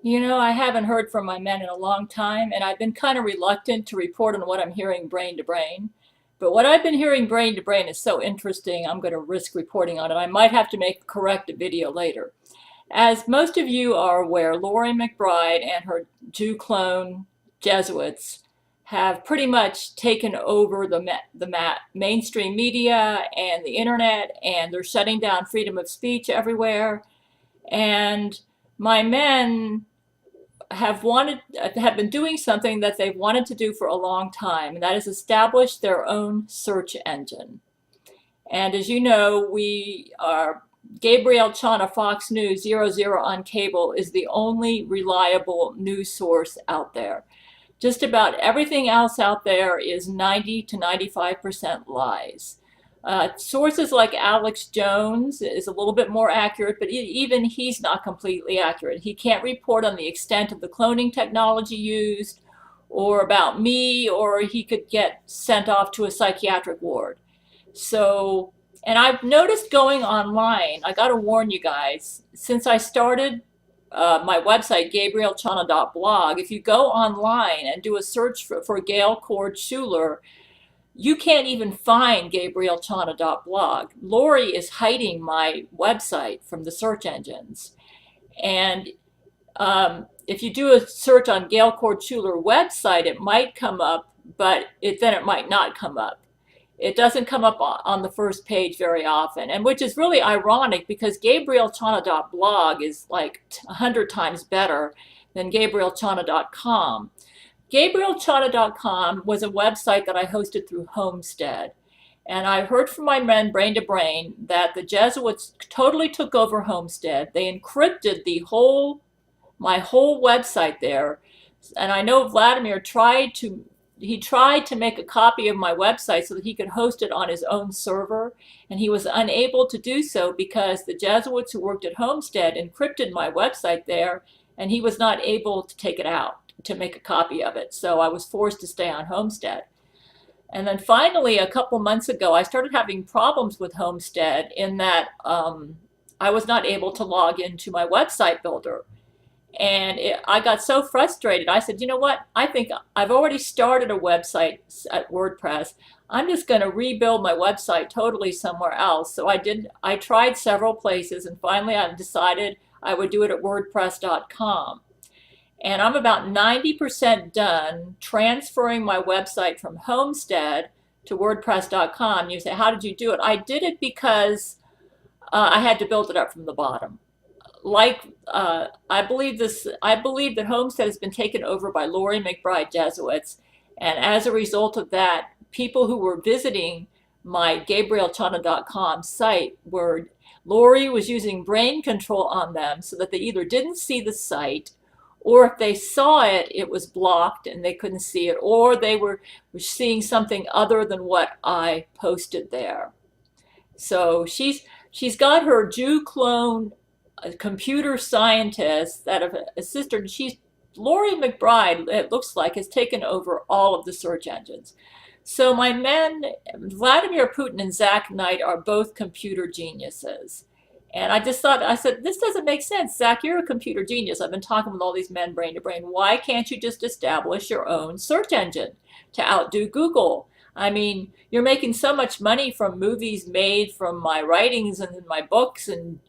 You know, I haven't heard from my men in a long time, and I've been kind of reluctant to report on what I'm hearing brain to brain. But what I've been hearing brain to brain is so interesting, I'm going to risk reporting on it. I might have to make a corrective video later. As most of you are aware, Loree McBride and her Jew clone Jesuits have pretty much taken over the mainstream media and the internet, and they're shutting down freedom of speech everywhere. And my men have been doing something that they've wanted to do for a long time, and that is establish their own search engine. And as you know, we are Gabrielle Chana FOX News 00 on cable is the only reliable news source out there. Just about everything else out there is 90 to 95% lies. Sources like Alex Jones is a little bit more accurate, but even he's not completely accurate. He can't report on the extent of the cloning technology used or about me, or he could get sent off to a psychiatric ward. So, and I've noticed going online, I got to warn you guys, since I started my website, gabriellechana.blog, if you go online and do a search for Gail, Chord, Schuler, you can't even find gabriellechana.blog. Loree is hiding my website from the search engines. And if you do a search on Gail Chord Schuler website, it might come up, but then it might not come up. It doesn't come up on the first page very often, and which is really ironic because gabriellechana.blog is like 100 times better than gabriellechana.com. gabriellechana.com was a website that I hosted through Homestead. And I heard from my men, brain to brain, that the Jesuits totally took over Homestead. They encrypted my whole website there. And I know Vladimir tried to make a copy of my website so that he could host it on his own server, and he was unable to do so because the Jesuits who worked at Homestead encrypted my website there, and he was not able to take it out to make a copy of it. So I was forced to stay on Homestead. And then finally, a couple months ago, I started having problems with Homestead in that I was not able to log into my website builder. And I got so frustrated. I said, you know what? I think I've already started a website at WordPress. I'm just going to rebuild my website totally somewhere else. So I tried several places, and finally I decided I would do it at wordpress.com. And I'm about 90% done transferring my website from Homestead to WordPress.com. You say, how did you do it? I did it because I had to build it up from the bottom. I believe that Homestead has been taken over by Loree McBride Jesuits, and as a result of that, people who were visiting my gabriellechana.com site were Loree was using brain control on them so that they either didn't see the site, or if they saw it, it was blocked and they couldn't see it, or they were seeing something other than what I posted there. So she's got her Jew clone computer scientist that have assisted. Loree McBride, it looks like, has taken over all of the search engines. So my men, Vladimir Putin and Zach Knight, are both computer geniuses. And I said, this doesn't make sense. Zach, you're a computer genius. I've been talking with all these men brain to brain. Why can't you just establish your own search engine to outdo Google? I mean, you're making so much money from movies made from my writings and my books and,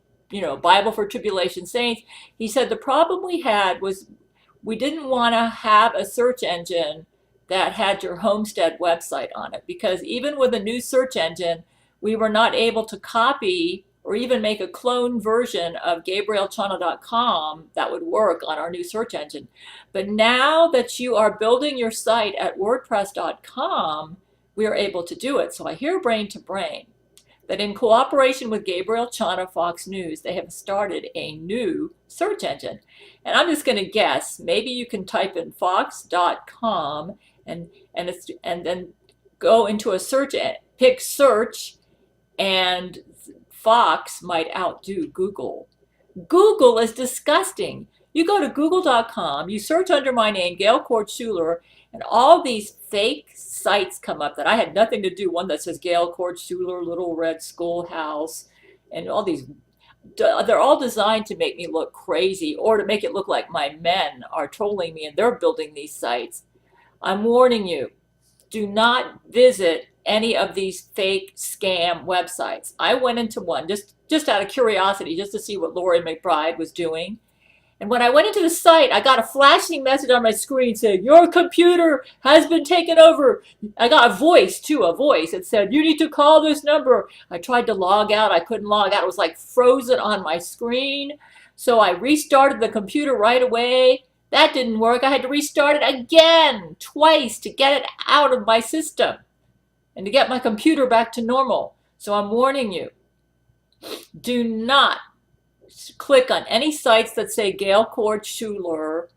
Bible for Tribulation Saints. He said the problem we had was we didn't want to have a search engine that had your Homestead website on it, because even with a new search engine, we were not able to copy or even make a clone version of gabriellechana.com that would work on our new search engine. But now that you are building your site at wordpress.com, we are able to do it. So I hear brain to brain that in cooperation with Gabrielle Chana FOX News, they have started a new search engine. And I'm just going to guess, maybe you can type in fox.com and then go into a search, pick search, and Fox might outdo Google. Google is disgusting. You go to google.com, you search under my name, Gail Chord Schuler, and all these fake sites come up that I had nothing to do. One that says Gail Chord Schuler, Little Red Schoolhouse, and all these. they're all designed to make me look crazy or to make it look like my men are trolling me and they're building these sites. I'm warning you, do not visit any of these fake scam websites. I went into one just out of curiosity, just to see what Loree McBride was doing. And when I went into the site, I got a flashing message on my screen saying, your computer has been taken over. I got a voice too, a voice. It said, you need to call this number. I tried to log out. I couldn't log out. It was like frozen on my screen. So I restarted the computer right away. That didn't work. I had to restart it again, twice, to get it out of my system and to get my computer back to normal. So I'm warning you, do not click on any sites that say Gail, Chord, Schuler,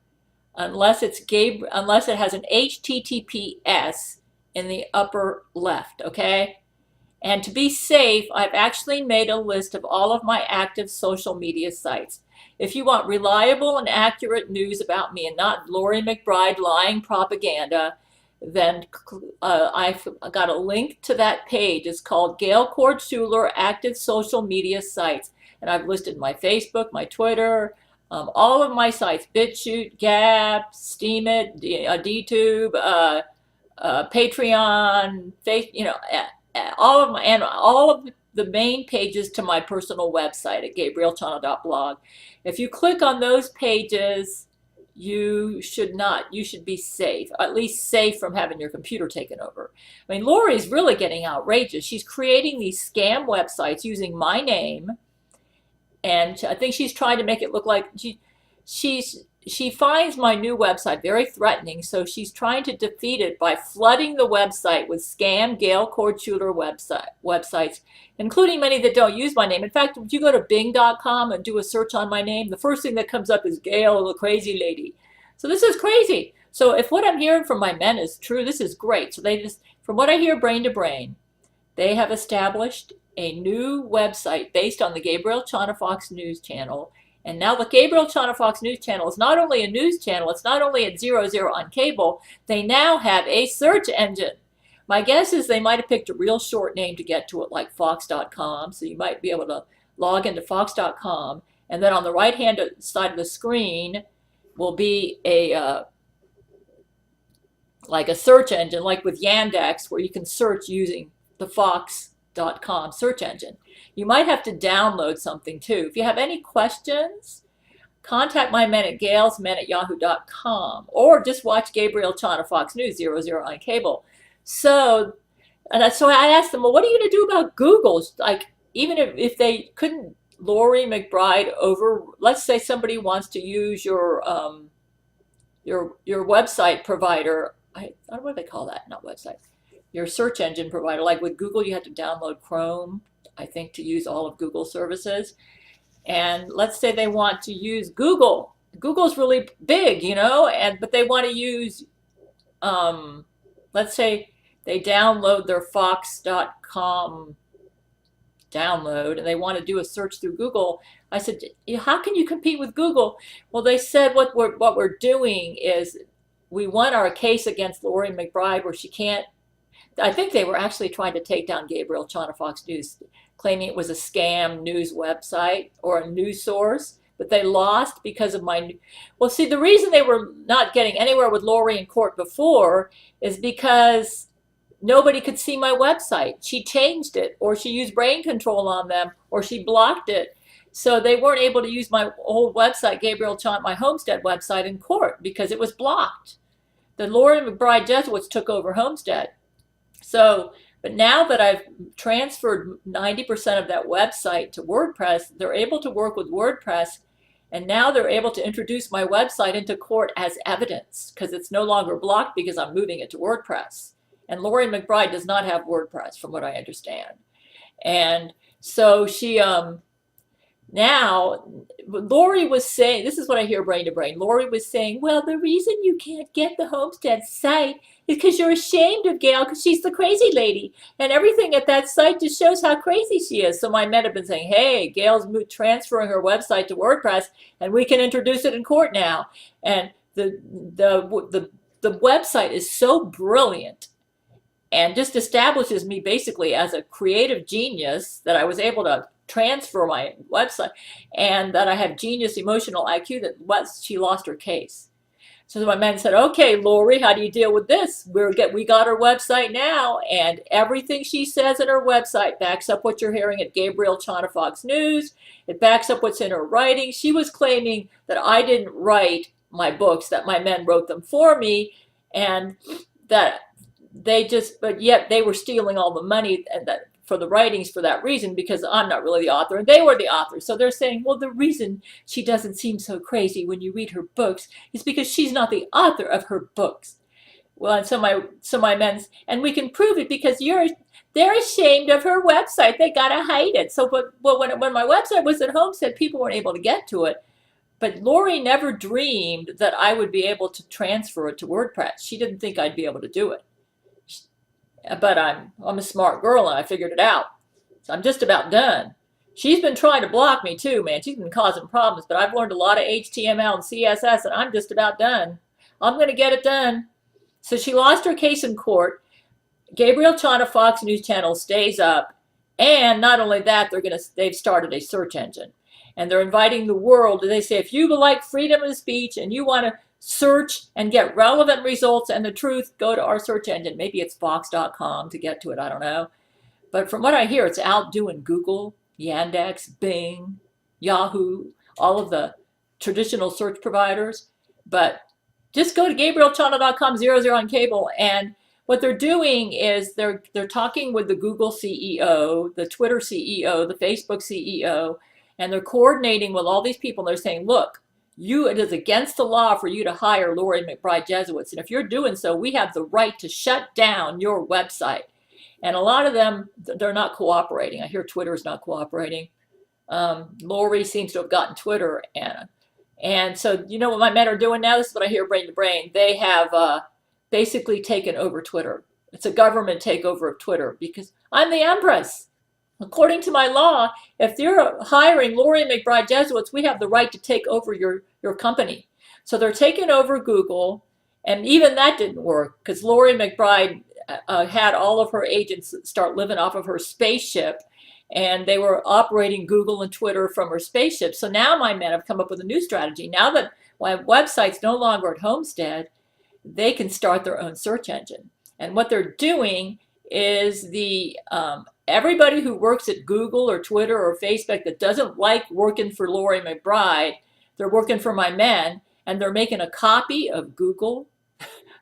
unless it has an HTTPS in the upper left, okay? And to be safe, I've actually made a list of all of my active social media sites. If you want reliable and accurate news about me and not Loree McBride lying propaganda, then I've got a link to that page. It's called Gail, Chord, Schuler Active Social Media Sites. And I've listed my Facebook, my Twitter, all of my sites, BitChute, Gab, Steemit, DTube, Patreon, all of the main pages to my personal website at gabriellechana.blog. If you click on those pages, you should be safe, at least safe from having your computer taken over. I mean, Loree's really getting outrageous. She's creating these scam websites using my name, and I think she's trying to make it look like she finds my new website very threatening, so she's trying to defeat it by flooding the website with scam Gail, Chord, Schuler websites, including many that don't use my name. In fact, if you go to bing.com and do a search on my name, the first thing that comes up is Gail, the crazy lady. So this is crazy. So if what I'm hearing from my men is true, this is great. So from what I hear brain to brain, they have established a new website based on the Gabrielle Chana FOX News channel. And now the Gabrielle Chana FOX News channel is not only a news channel, it's not only at 00 on cable, they now have a search engine. My guess is they might have picked a real short name to get to it, like fox.com. So you might be able to log into fox.com. And then on the right-hand side of the screen will be like a search engine, like with Yandex, where you can search using the fox.com search engine. You might have to download something too. If you have any questions, contact my men at gailsmen@yahoo.com, or just watch Gabrielle Chana FOX News 00 on cable. So I asked them, well, what are you going to do about Google? Like, even if they couldn't Loree McBride over, let's say somebody wants to use your website provider. What do they call that? Not website. Your search engine provider. Like with Google, you have to download Chrome, I think, to use all of Google services. And let's say they want to use Google. Google's really big, but they want to use, let's say they download their fox.com download and they want to do a search through Google. I said, how can you compete with Google? Well, they said what we're doing is we won our case against Loree McBride where she can't. I think they were actually trying to take down Gabrielle Chana FOX News, claiming it was a scam news website or a news source, but they lost because of my. Well, see, the reason they were not getting anywhere with Loree in court before is because nobody could see my website. She changed it, or she used brain control on them, or she blocked it. So they weren't able to use my old website, Gabrielle Chana, my Homestead website, in court because it was blocked. The Loree McBride Jesuits took over Homestead. So, but now that I've transferred 90% of that website to WordPress, they're able to work with WordPress, and now they're able to introduce my website into court as evidence because it's no longer blocked because I'm moving it to WordPress. And Loree McBride does not have WordPress, from what I understand. And so she, now, Loree was saying, this is what I hear brain to brain. Loree was saying, well, the reason you can't get the Homestead site is because you're ashamed of Gail because she's the crazy lady. And everything at that site just shows how crazy she is. So my men have been saying, hey, Gail's transferring her website to WordPress and we can introduce it in court now. And the website is so brilliant and just establishes me basically as a creative genius that I was able to transfer my website, and that I have genius emotional IQ, that she lost her case. So my man said, okay, Loree, how do you deal with this? We got her website now, and everything she says in her website backs up what you're hearing at Gabrielle Chana FOX News. It backs up what's in her writing. She was claiming that I didn't write my books, that my men wrote them for me, and that but yet they were stealing all the money and that for the writings for that reason, because I'm not really the author and they were the author. So they're saying, well, the reason she doesn't seem so crazy when you read her books is because she's not the author of her books. Well, and so my men, and we can prove it because they're ashamed of her website. They gotta hide it. So, but when my website was at Homestead, people weren't able to get to it. But Loree never dreamed that I would be able to transfer it to WordPress. She didn't think I'd be able to do it. But I'm a smart girl and I figured it out. So I'm just about done. She's been trying to block me too, man. She's been causing problems, but I've learned a lot of HTML and CSS and I'm just about done. I'm going to get it done. So she lost her case in court. Gabrielle Chana FOX News Channel stays up. And not only that, they've started a search engine. And they're inviting the world. They say, if you like freedom of speech and you want to search and get relevant results and the truth, go to our search engine. Maybe it's fox.com to get to it. I don't know. But from what I hear, it's outdoing Google, Yandex, Bing, Yahoo, all of the traditional search providers. But just go to gabriellechana.com, 00 on cable. And what they're doing is they're talking with the Google CEO, the Twitter CEO, the Facebook CEO, and they're coordinating with all these people. They're saying, look, it is against the law for you to hire Loree McBride Jesuits. And if you're doing so, we have the right to shut down your website. And a lot of them, they're not cooperating. I hear Twitter's not cooperating. Loree seems to have gotten Twitter. And so, you know what my men are doing now? This is what I hear brain to brain. They have basically taken over Twitter. It's a government takeover of Twitter because I'm the empress. According to my law, if you're hiring Loree McBride Jesuits, we have the right to take over your company. So they're taking over Google, and even that didn't work because Loree McBride had all of her agents start living off of her spaceship, and they were operating Google and Twitter from her spaceship. So now my men have come up with a new strategy. Now that my website's no longer at Homestead, they can start their own search engine. And what they're doing is everybody who works at Google or Twitter or Facebook that doesn't like working for Loree McBride, they're working for my men, and they're making a copy of Google,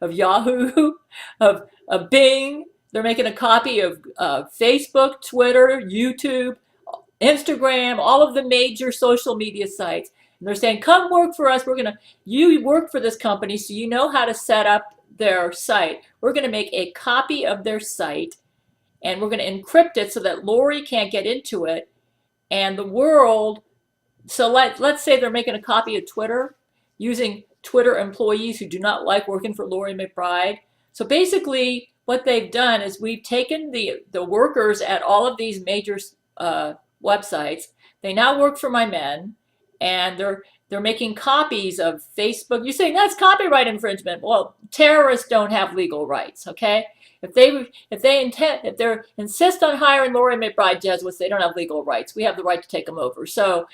of Yahoo, of Bing. They're making a copy of Facebook, Twitter, YouTube, Instagram, all of the major social media sites. And they're saying, come work for us. You work for this company, so you know how to set up their site. We're going to make a copy of their site, and we're going to encrypt it so that Loree can't get into it. And the world, so let's say they're making a copy of Twitter using Twitter employees who do not like working for Loree McBride. So basically what they've done is we've taken the workers at all of these major websites. They now work for my men, and they're making copies of Facebook. You're saying that's copyright infringement. Well, terrorists don't have legal rights, okay? If they insist on hiring Loree McBride Jesuits, they don't have legal rights. We have the right to take them over. So,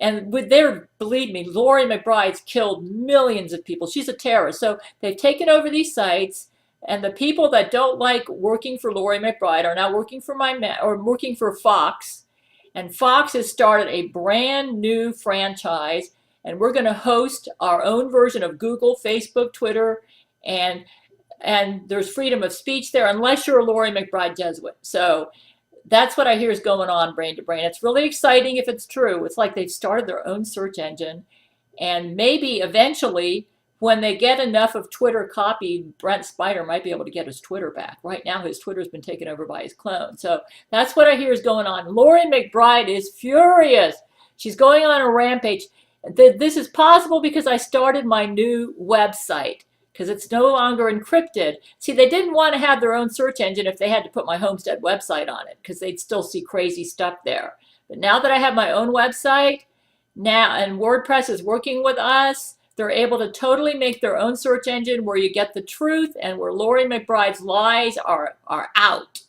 and believe me, Loree McBride's killed millions of people. She's a terrorist. So they've taken over these sites, and the people that don't like working for Loree McBride are now working for working for Fox. And Fox has started a brand new franchise, and we're going to host our own version of Google, Facebook, Twitter, and there's freedom of speech there unless you're a Loree McBride Jesuit. So that's what I hear is going on brain to brain. It's really exciting if it's true. It's like they've started their own search engine, and maybe eventually when they get enough of Twitter copied, Brent Spiner might be able to get his Twitter back. Right now his Twitter's been taken over by his clone. So that's what I hear is going on. Loree McBride is furious. She's going on a rampage. This is possible because I started my new website, because it's no longer encrypted. See, they didn't want to have their own search engine if they had to put my Homestead website on it, because they'd still see crazy stuff there. But now that I have my own website, and WordPress is working with us, they're able to totally make their own search engine where you get the truth and where Loree McBride's lies are out.